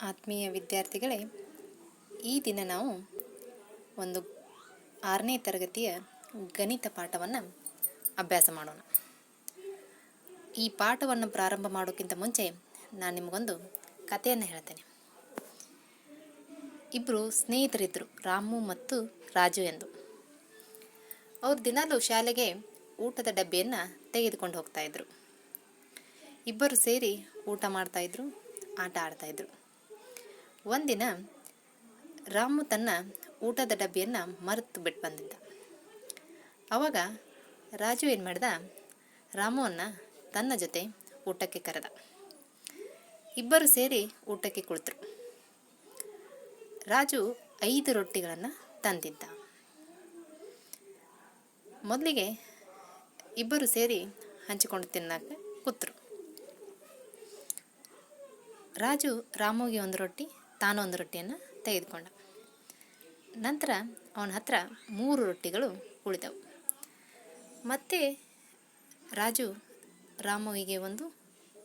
ಆತ್ಮೀಯ ವಿದ್ಯಾರ್ಥಿಗಳೇ, ಈ ದಿನ ನಾವು ಒಂದು 6ನೇ ತರಗತಿಯ ಗಣಿತ ಪಾಠವನ್ನು ಅಭ್ಯಾಸ ಮಾಡೋಣ. ಈ ಪಾಠವನ್ನು ಪ್ರಾರಂಭ ಮಾಡೋಕ್ಕಿಂತ ಮುಂಚೆ ನಾನು ನಿಮಗೊಂದು ಕಥೆಯನ್ನು ಹೇಳ್ತೇನೆ. ಇಬ್ಬರು ಸ್ನೇಹಿತರಿದ್ದರು, ರಾಮು ಮತ್ತು ರಾಜು ಎಂದು. ಅವರು ದಿನಾಲೂ ಶಾಲೆಗೆ ಊಟದ ಡಬ್ಬಿಯನ್ನು ತೆಗೆದುಕೊಂಡು ಹೋಗ್ತಾಯಿದ್ರು. ಇಬ್ಬರು ಸೇರಿ ಊಟ ಮಾಡ್ತಾಯಿದ್ರು, ಆಟ ಆಡ್ತಾಯಿದ್ರು. ಒಂದಿನ ರಾಮು ತನ್ನ ಊಟದ ಡಬ್ಬಿಯನ್ನು ಮರೆತು ಬಿಟ್ಟು ಬಂದಿದ್ದ. ಆವಾಗ ರಾಜು ಏನು ಮಾಡಿದ, ರಾಮುವನ್ನು ತನ್ನ ಜೊತೆ ಊಟಕ್ಕೆ ಕರೆದ. ಇಬ್ಬರು ಸೇರಿ ಊಟಕ್ಕೆ ಕುಳಿತರು. ರಾಜು 5 ರೊಟ್ಟಿಗಳನ್ನು ತಂದಿದ್ದ. ಮೊದಲಿಗೆ ಇಬ್ಬರು ಸೇರಿ ಹಂಚಿಕೊಂಡು ತಿನ್ನಕ್ಕೆ ಕೂತರು. ರಾಜು ರಾಮುಗೆ 1 ರೊಟ್ಟಿ, ತಾನು 1 ರೊಟ್ಟಿಯನ್ನು ತೆಗೆದುಕೊಂಡ. ನಂತರ ಅವನ ಹತ್ರ 3 ರೊಟ್ಟಿಗಳು ಉಳಿದವು. ಮತ್ತೆ ರಾಜು ರಾಮುವಿಗೆ 1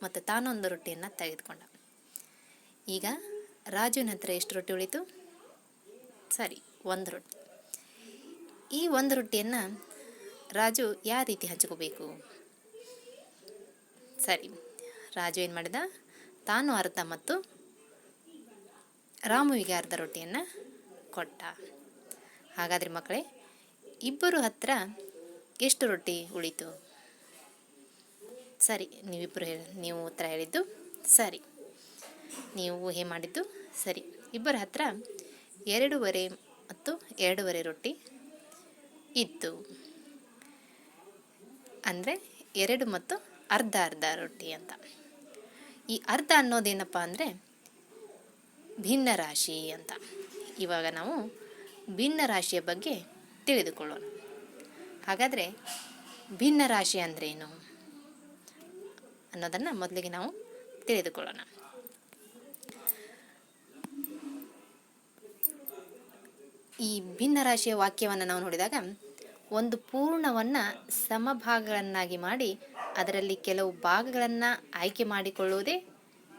ಮತ್ತು ತಾನು 1 ರೊಟ್ಟಿಯನ್ನು ತೆಗೆದುಕೊಂಡ. ಈಗ ರಾಜುವಿನ ಹತ್ರ ಎಷ್ಟು ರೊಟ್ಟಿ ಉಳಿತು? ಸರಿ, 1 ರೊಟ್ಟಿ. ಈ 1 ರೊಟ್ಟಿಯನ್ನು ರಾಜು ಯಾವ ರೀತಿ ಹಂಚ್ಕೋಬೇಕು? ಸರಿ, ರಾಜು ಏನು ಮಾಡಿದ, ತಾನು ಅರ್ಧ ಮತ್ತು ರಾಮುವಿಗೆ ಅರ್ಧ ರೊಟ್ಟಿಯನ್ನು ಕೊಟ್ಟ. ಹಾಗಾದರೆ ಮಕ್ಕಳೇ, ಇಬ್ಬರು ಹತ್ರ ಎಷ್ಟು ರೊಟ್ಟಿ ಉಳಿತು? ಸರಿ, ನೀವು ಉತ್ತರ ಹೇಳಿದ್ದು ಸರಿ. ನೀವು ಊಹೆ ಮಾಡಿದ್ದು ಸರಿ. ಇಬ್ಬರ ಹತ್ರ 2.5 ಮತ್ತು 2.5 ರೊಟ್ಟಿ ಇತ್ತು. ಅಂದರೆ 2 ಮತ್ತು ಅರ್ಧ ರೊಟ್ಟಿ ಅಂತ. ಈ ಅರ್ಧ ಅನ್ನೋದೇನಪ್ಪ ಅಂದರೆ ಭಿನ್ನ ರಾಶಿ ಅಂತ. ಇವಾಗ ನಾವು ಭಿನ್ನ ರಾಶಿಯ ಬಗ್ಗೆ ತಿಳಿದುಕೊಳ್ಳೋಣ. ಹಾಗಾದರೆ ಭಿನ್ನ ರಾಶಿ ಅಂದ್ರೇನು ಅನ್ನೋದನ್ನು ಮೊದಲಿಗೆ ನಾವು ತಿಳಿದುಕೊಳ್ಳೋಣ. ಈ ಭಿನ್ನ ರಾಶಿಯ ವಾಕ್ಯವನ್ನು ನಾವು ನೋಡಿದಾಗ, ಒಂದು ಪೂರ್ಣವನ್ನು ಸಮಭಾಗಗಳನ್ನಾಗಿ ಮಾಡಿ ಅದರಲ್ಲಿ ಕೆಲವು ಭಾಗಗಳನ್ನು ಆಯ್ಕೆ ಮಾಡಿಕೊಳ್ಳುವುದೇ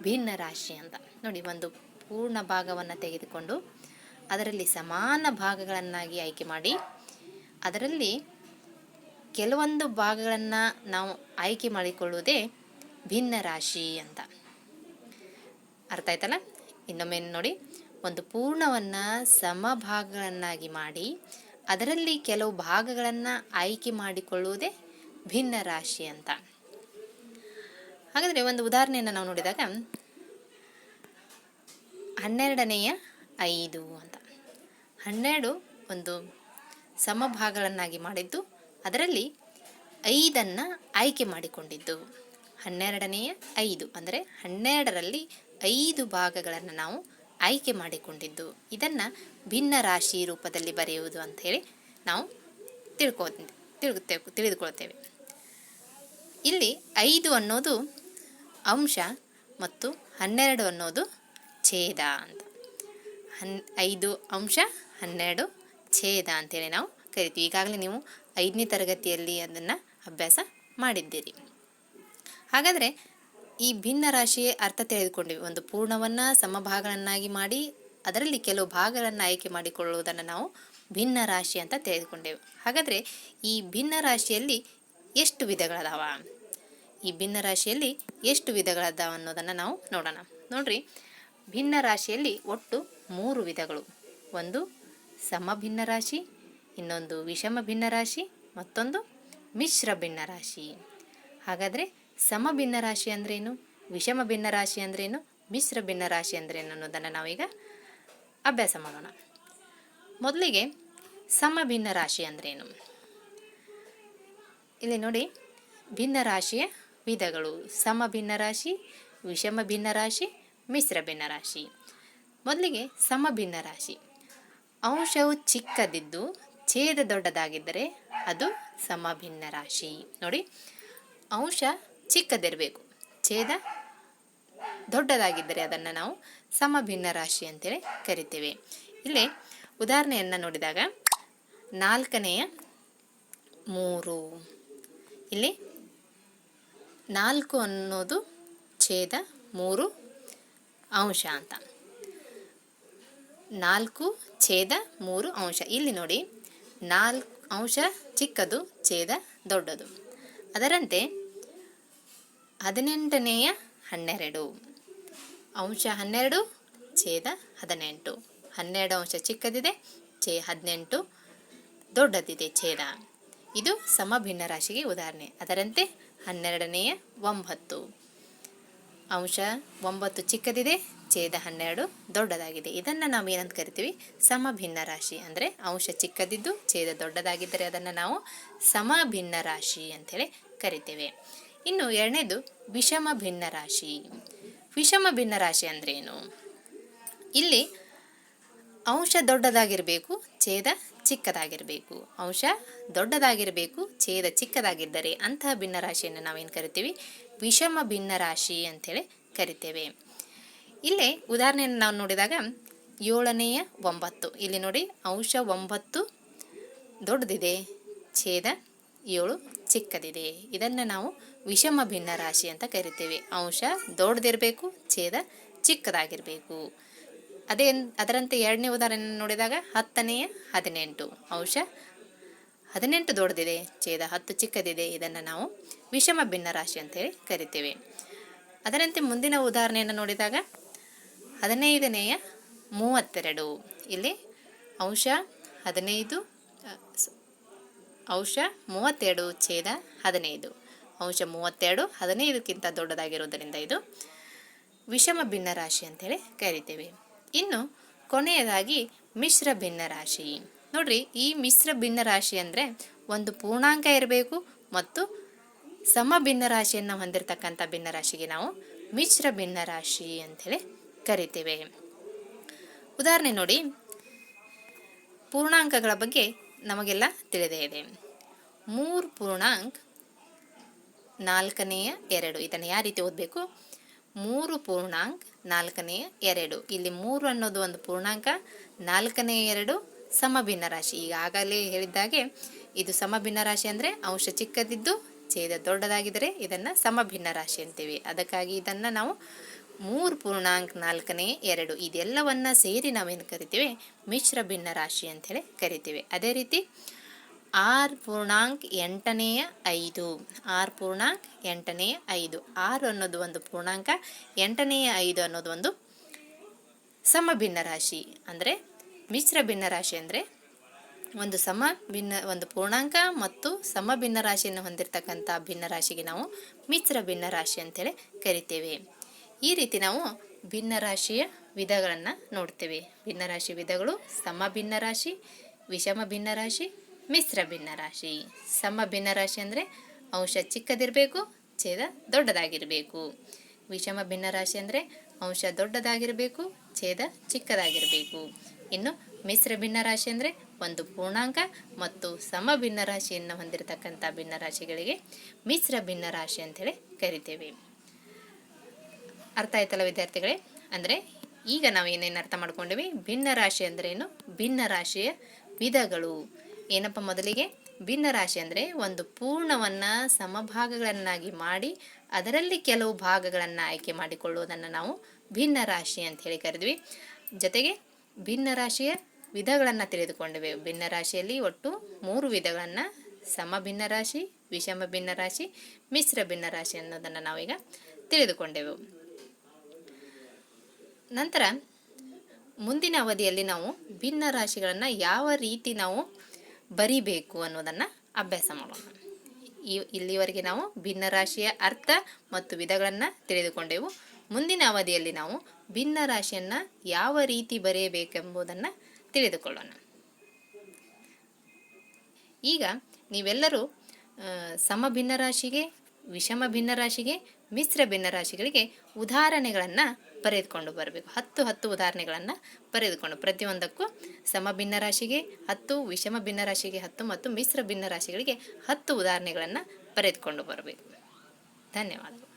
ಭಿನ್ನ ರಾಶಿ ಅಂತ. ನೋಡಿ, ಒಂದು ಪೂರ್ಣ ಭಾಗವನ್ನು ತೆಗೆದುಕೊಂಡು ಅದರಲ್ಲಿ ಸಮಾನ ಭಾಗಗಳನ್ನಾಗಿ ಆಯ್ಕೆ ಮಾಡಿ ಅದರಲ್ಲಿ ಕೆಲವೊಂದು ಭಾಗಗಳನ್ನು ನಾವು ಆಯ್ಕೆ ಮಾಡಿಕೊಳ್ಳುವುದೇ ಭಿನ್ನ ರಾಶಿ ಅಂತ. ಅರ್ಥ ಆಯ್ತಲ್ಲ? ಇನ್ನೊಮ್ಮೆ ನೋಡಿ, ಒಂದು ಪೂರ್ಣವನ್ನು ಸಮಭಾಗಗಳನ್ನಾಗಿ ಮಾಡಿ ಅದರಲ್ಲಿ ಕೆಲವು ಭಾಗಗಳನ್ನು ಆಯ್ಕೆ ಮಾಡಿಕೊಳ್ಳುವುದೇ ಭಿನ್ನ ರಾಶಿ ಅಂತ. ಹಾಗಾದರೆ ಒಂದು ಉದಾಹರಣೆಯನ್ನು ನಾವು ನೋಡಿದಾಗ, 12ನೇ 5 ಅಂತ. 12 ಒಂದು ಸಮಭಾಗಗಳನ್ನಾಗಿ ಮಾಡಿದ್ದು, ಅದರಲ್ಲಿ 5 ಆಯ್ಕೆ ಮಾಡಿಕೊಂಡಿದ್ದು. 12ನೇ 5 ಅಂದರೆ 12ರಲ್ಲಿ 5 ಭಾಗಗಳನ್ನು ನಾವು ಆಯ್ಕೆ ಮಾಡಿಕೊಂಡಿದ್ದು. ಇದನ್ನು ಭಿನ್ನ ರಾಶಿ ರೂಪದಲ್ಲಿ ಬರೆಯುವುದು ಅಂಥೇಳಿ ನಾವು ತಿಳಿದುಕೊಳ್ತೇವೆ. ಇಲ್ಲಿ 5 ಅನ್ನೋದು ಅಂಶ ಮತ್ತು 12 ಅನ್ನೋದು ಛೇದ ಅಂತ. 5 ಅಂಶ 12 ಛೇದ ಅಂತೇಳಿ ನಾವು ಕರಿತೀವಿ. ಈಗಾಗಲೇ ನೀವು 5ನೇ ತರಗತಿಯಲ್ಲಿ ಅದನ್ನು ಅಭ್ಯಾಸ ಮಾಡಿದ್ದೀರಿ. ಹಾಗಾದರೆ ಈ ಭಿನ್ನ ರಾಶಿಯ ಅರ್ಥ ತಿಳಿದುಕೊಂಡಿವಿ. ಒಂದು ಪೂರ್ಣವನ್ನು ಸಮಭಾಗಗಳನ್ನಾಗಿ ಮಾಡಿ ಅದರಲ್ಲಿ ಕೆಲವು ಭಾಗಗಳನ್ನು ಆಯ್ಕೆ ಮಾಡಿಕೊಳ್ಳುವುದನ್ನು ನಾವು ಭಿನ್ನ ರಾಶಿ ಅಂತ ತಿಳಿದುಕೊಂಡೆವು. ಹಾಗಾದರೆ ಈ ಭಿನ್ನ ರಾಶಿಯಲ್ಲಿ ಎಷ್ಟು ವಿಧಗಳದಾವ? ಈ ಭಿನ್ನ ರಾಶಿಯಲ್ಲಿ ಎಷ್ಟು ವಿಧಗಳದಾವ ಅನ್ನೋದನ್ನು ನಾವು ನೋಡೋಣ. ನೋಡ್ರಿ, ಭಿನ್ನ ರಾಶಿಯಲ್ಲಿ ಒಟ್ಟು 3 ವಿಧಗಳು. ಒಂದು ಸಮಭಿನ್ನ ರಾಶಿ, ಇನ್ನೊಂದು ವಿಷಮ ಭಿನ್ನ ರಾಶಿ, ಮತ್ತೊಂದು ಮಿಶ್ರ ಭಿನ್ನ ರಾಶಿ. ಹಾಗಾದರೆ ಸಮಭಿನ್ನ ರಾಶಿ ಅಂದ್ರೇನು, ವಿಷಮ ಭಿನ್ನ ರಾಶಿ ಅಂದ್ರೇನು, ಮಿಶ್ರ ಭಿನ್ನ ರಾಶಿ ಅಂದ್ರೇನು ಅನ್ನೋದನ್ನು ನಾವೀಗ ಅಭ್ಯಾಸ ಮಾಡೋಣ. ಮೊದಲಿಗೆ ಸಮಭಿನ್ನ ರಾಶಿ ಅಂದ್ರೇನು? ಇಲ್ಲಿ ನೋಡಿ, ಭಿನ್ನ ರಾಶಿಯ ವಿಧಗಳು: ಸಮಭಿನ್ನ ರಾಶಿ, ವಿಷಮ ಭಿನ್ನ ರಾಶಿ, ಮಿಶ್ರ ಭಿನ್ನ ರಾಶಿ. ಮೊದಲಿಗೆ ಸಮಭಿನ್ನ ರಾಶಿ. ಅಂಶವು ಚಿಕ್ಕದಿದ್ದು ಛೇದ ದೊಡ್ಡದಾಗಿದ್ದರೆ ಅದು ಸಮಭಿನ್ನ ರಾಶಿ. ನೋಡಿ, ಅಂಶ ಚಿಕ್ಕದಿರಬೇಕು, ಛೇದ ದೊಡ್ಡದಾಗಿದ್ದರೆ ಅದನ್ನು ನಾವು ಸಮಭಿನ್ನ ರಾಶಿ ಅಂತೇಳಿ ಕರಿತೇವೆ. ಇಲ್ಲಿ ಉದಾಹರಣೆಯನ್ನು ನೋಡಿದಾಗ 4ನೇ 3. ಇಲ್ಲಿ 4 ಅನ್ನೋದು ಛೇದ 3 ಅಂಶ ಅಂತ. 4/3 ಅಂಶ. ಇಲ್ಲಿ ನೋಡಿ 4 ಅಂಶ ಚಿಕ್ಕದು, ಛೇದ ದೊಡ್ಡದು. ಅದರಂತೆ 18/12 ಅಂಶ 12, ಛೇದ 18. 12 ಅಂಶ ಚಿಕ್ಕದಿದೆ, 18 ದೊಡ್ಡದಿದೆ ಛೇದ. ಇದು ಸಮಭಿನ್ನ ರಾಶಿಗೆ ಉದಾಹರಣೆ. ಅದರಂತೆ 12/9 ಅಂಶ 9 ಚಿಕ್ಕದಿದೆ, ಛೇದ 12 ದೊಡ್ಡದಾಗಿದೆ. ಇದನ್ನು ನಾವು ಏನಂತ ಕರಿತೀವಿ? ಸಮಭಿನ್ನ ರಾಶಿ. ಅಂದರೆ ಅಂಶ ಚಿಕ್ಕದಿದ್ದು ಛೇದ ದೊಡ್ಡದಾಗಿದ್ದರೆ ಅದನ್ನು ನಾವು ಸಮಭಿನ್ನ ರಾಶಿ ಅಂಥೇಳಿ ಕರಿತೇವೆ. ಇನ್ನು ಎರಡನೇದು ವಿಷಮ ಭಿನ್ನ ರಾಶಿ. ವಿಷಮ ಭಿನ್ನ ರಾಶಿ ಅಂದರೆ ಏನು? ಇಲ್ಲಿ ಅಂಶ ದೊಡ್ಡದಾಗಿರಬೇಕು, ಛೇದ ಚಿಕ್ಕದಾಗಿರಬೇಕು. ಅಂಶ ದೊಡ್ಡದಾಗಿರಬೇಕು, ಛೇದ ಚಿಕ್ಕದಾಗಿದ್ದರೆ ಅಂತಹ ಭಿನ್ನ ರಾಶಿಯನ್ನು ನಾವೇನು ಕರಿತೀವಿ? ವಿಷಮ ಭಿನ್ನ ರಾಶಿ ಅಂಥೇಳಿ ಕರಿತೇವೆ. ಇಲ್ಲೇ ಉದಾಹರಣೆಯನ್ನು ನಾವು ನೋಡಿದಾಗ 7/9 ಇಲ್ಲಿ ನೋಡಿ, ಅಂಶ 9 ದೊಡ್ಡದಿದೆ, ಛೇದ 7 ಚಿಕ್ಕದಿದೆ. ಇದನ್ನು ನಾವು ವಿಷಮ ಭಿನ್ನ ರಾಶಿ ಅಂತ ಕರಿತೇವೆ. ಅಂಶ ದೊಡ್ಡದಿರಬೇಕು, ಛೇದ ಚಿಕ್ಕದಾಗಿರಬೇಕು. ಅದರಂತೆ ಎರಡನೇ ಉದಾಹರಣೆ ನೋಡಿದಾಗ 10/18 ಅಂಶ 18 ದೊಡ್ಡದಿದೆ, ಛೇದ 10 ಚಿಕ್ಕದಿದೆ. ಇದನ್ನು ನಾವು ವಿಷಮ ಭಿನ್ನ ರಾಶಿ ಅಂತೇಳಿ ಕರಿತೇವೆ. ಅದರಂತೆ ಮುಂದಿನ ಉದಾಹರಣೆಯನ್ನು ನೋಡಿದಾಗ 15/32 ಇಲ್ಲಿ ಅಂಶ 32, ಛೇದ 15. ಅಂಶ 32 15ಕ್ಕಿಂತ ದೊಡ್ಡದಾಗಿರುವುದರಿಂದ ಇದು ವಿಷಮ ಭಿನ್ನ ರಾಶಿ ಅಂತೇಳಿ ಕರಿತೇವೆ. ಇನ್ನು ಕೊನೆಯದಾಗಿ ಮಿಶ್ರ ಭಿನ್ನ ರಾಶಿ. ನೋಡ್ರಿ, ಈ ಮಿಶ್ರ ಭಿನ್ನ ರಾಶಿ ಅಂದರೆ ಒಂದು ಪೂರ್ಣಾಂಕ ಇರಬೇಕು ಮತ್ತು ಸಮ ಭಿನ್ನ ರಾಶಿಯನ್ನು ಹೊಂದಿರತಕ್ಕಂಥ ಭಿನ್ನ ರಾಶಿಗೆ ನಾವು ಮಿಶ್ರ ಭಿನ್ನ ರಾಶಿ ಅಂಥೇಳಿ ಕರಿತೇವೆ. ಉದಾಹರಣೆ ನೋಡಿ, ಪೂರ್ಣಾಂಕಗಳ ಬಗ್ಗೆ ನಮಗೆಲ್ಲ ತಿಳಿದೇ ಇದೆ. 3/4 ಇದನ್ನು ಯಾವ ರೀತಿ ಓದಬೇಕು? 3/4 ಇಲ್ಲಿ 3 ಅನ್ನೋದು ಒಂದು ಪೂರ್ಣಾಂಕ, 4/2 ಸಮಭಿನ್ನ ರಾಶಿ. ಈಗಾಗಲೇ ಹೇಳಿದ್ದಾಗೆ ಇದು ಸಮಭಿನ್ನ ರಾಶಿ ಅಂದರೆ ಅಂಶ ಚಿಕ್ಕದಿದ್ದು ಛೇದ ದೊಡ್ಡದಾಗಿದ್ದರೆ ಇದನ್ನು ಸಮಭಿನ್ನ ರಾಶಿ ಅಂತೀವಿ. ಅದಕ್ಕಾಗಿ ಇದನ್ನು ನಾವು 3/4 ಇದೆಲ್ಲವನ್ನು ಸೇರಿ ನಾವೇನು ಕರಿತೀವಿ? ಮಿಶ್ರ ಭಿನ್ನ ರಾಶಿ ಅಂಥೇಳಿ ಕರಿತೀವಿ. ಅದೇ ರೀತಿ 6/8 6 ಅನ್ನೋದು ಒಂದು ಪೂರ್ಣಾಂಕ, 8/5 ಅನ್ನೋದು ಒಂದು ಸಮಭಿನ್ನ ರಾಶಿ. ಅಂದರೆ ಮಿಶ್ರ ಭಿನ್ನ ರಾಶಿ ಅಂದರೆ ಒಂದು ಪೂರ್ಣಾಂಕ ಮತ್ತು ಸಮಭಿನ್ನ ರಾಶಿಯನ್ನು ಹೊಂದಿರತಕ್ಕಂಥ ಭಿನ್ನ ರಾಶಿಗೆ ನಾವು ಮಿಶ್ರ ಭಿನ್ನ ರಾಶಿ ಅಂತೇಳಿ ಕರಿತೇವೆ. ಈ ರೀತಿ ನಾವು ಭಿನ್ನ ರಾಶಿಯ ವಿಧಗಳನ್ನು ನೋಡ್ತೇವೆ. ಭಿನ್ನ ರಾಶಿ ವಿಧಗಳು: ಸಮಭಿನ್ನ ರಾಶಿ, ವಿಷಮ ಭಿನ್ನ ರಾಶಿ, ಮಿಶ್ರ ಭಿನ್ನ ರಾಶಿ. ಸಮಭಿನ್ನ ರಾಶಿ ಅಂದರೆ ಅಂಶ ಚಿಕ್ಕದಿರಬೇಕು, ಛೇದ ದೊಡ್ಡದಾಗಿರಬೇಕು. ವಿಷಮ ಭಿನ್ನ ರಾಶಿ ಅಂದರೆ ಅಂಶ ದೊಡ್ಡದಾಗಿರಬೇಕು, ಛೇದ ಚಿಕ್ಕದಾಗಿರಬೇಕು. ಇನ್ನು ಮಿಶ್ರ ಭಿನ್ನ ರಾಶಿ ಅಂದರೆ ಒಂದು ಪೂರ್ಣಾಂಕ ಮತ್ತು ಸಮಭಿನ್ನ ರಾಶಿಯನ್ನು ಹೊಂದಿರತಕ್ಕಂಥ ಭಿನ್ನ ರಾಶಿಗಳಿಗೆ ಮಿಶ್ರ ಭಿನ್ನ ರಾಶಿ ಅಂತೇಳಿ ಕರಿತೇವೆ. ಅರ್ಥ ಆಯ್ತಲ್ಲ ವಿದ್ಯಾರ್ಥಿಗಳೇ? ಅಂದರೆ ಈಗ ನಾವು ಏನೇನು ಅರ್ಥ ಮಾಡ್ಕೊಂಡೇವೆ? ಭಿನ್ನ ರಾಶಿ ಅಂದ್ರೇನು, ಭಿನ್ನ ರಾಶಿಯ ವಿಧಗಳು ಏನಪ್ಪ? ಮೊದಲಿಗೆ ಭಿನ್ನ ರಾಶಿ ಅಂದರೆ ಒಂದು ಪೂರ್ಣವನ್ನು ಸಮಭಾಗಗಳನ್ನಾಗಿ ಮಾಡಿ ಅದರಲ್ಲಿ ಕೆಲವು ಭಾಗಗಳನ್ನು ಆಯ್ಕೆ ಮಾಡಿಕೊಳ್ಳುವುದನ್ನು ನಾವು ಭಿನ್ನ ರಾಶಿ ಅಂತ ಹೇಳಿ ಕರೆದ್ವಿ. ಜೊತೆಗೆ ಭಿನ್ನ ರಾಶಿಯ ವಿಧಗಳನ್ನು ತಿಳಿದುಕೊಂಡಿವೆ. ಭಿನ್ನ ರಾಶಿಯಲ್ಲಿ ಒಟ್ಟು 3 ವಿಧಗಳನ್ನು: ಸಮಭಿನ್ನ ರಾಶಿ, ವಿಷಮ ಭಿನ್ನ ರಾಶಿ, ಮಿಶ್ರ ಭಿನ್ನ ರಾಶಿ ಅನ್ನೋದನ್ನು ನಾವೀಗ ತಿಳಿದುಕೊಂಡೆವು. ನಂತರ ಮುಂದಿನ ಅವಧಿಯಲ್ಲಿ ನಾವು ಭಿನ್ನ ರಾಶಿಗಳನ್ನು ಯಾವ ರೀತಿ ನಾವು ಬರಿಬೇಕು ಅನ್ನೋದನ್ನು ಅಭ್ಯಾಸ ಮಾಡೋಣ. ಇಲ್ಲಿವರೆಗೆ ನಾವು ಭಿನ್ನ ರಾಶಿಯ ಅರ್ಥ ಮತ್ತು ವಿಧಗಳನ್ನು ತಿಳಿದುಕೊಂಡೆವು. ಮುಂದಿನ ಅವಧಿಯಲ್ಲಿ ನಾವು ಭಿನ್ನ ರಾಶಿಯನ್ನು ಯಾವ ರೀತಿ ಬರೆಯಬೇಕೆಂಬುದನ್ನು ತಿಳಿದುಕೊಳ್ಳೋಣ. ಈಗ ನೀವೆಲ್ಲರೂ ಸಮಭಿನ್ನ ರಾಶಿಗೆ, ವಿಷಮ ಭಿನ್ನ ರಾಶಿಗೆ, ಮಿಶ್ರ ಭಿನ್ನ ರಾಶಿಗಳಿಗೆ ಉದಾಹರಣೆಗಳನ್ನು ಬರೆದುಕೊಂಡು ಬರಬೇಕು. 10 ಉದಾಹರಣೆಗಳನ್ನು ಬರೆದುಕೊಂಡು ಪ್ರತಿಯೊಂದಕ್ಕೂ ಸಮಭಿನ್ನ ರಾಶಿಗೆ 10, ವಿಷಮ ಭಿನ್ನ ರಾಶಿಗೆ 10 ಮತ್ತು ಮಿಶ್ರ ಭಿನ್ನ ರಾಶಿಗಳಿಗೆ 10 ಉದಾಹರಣೆಗಳನ್ನು ಬರೆದುಕೊಂಡು ಬರಬೇಕು. ಧನ್ಯವಾದಗಳು.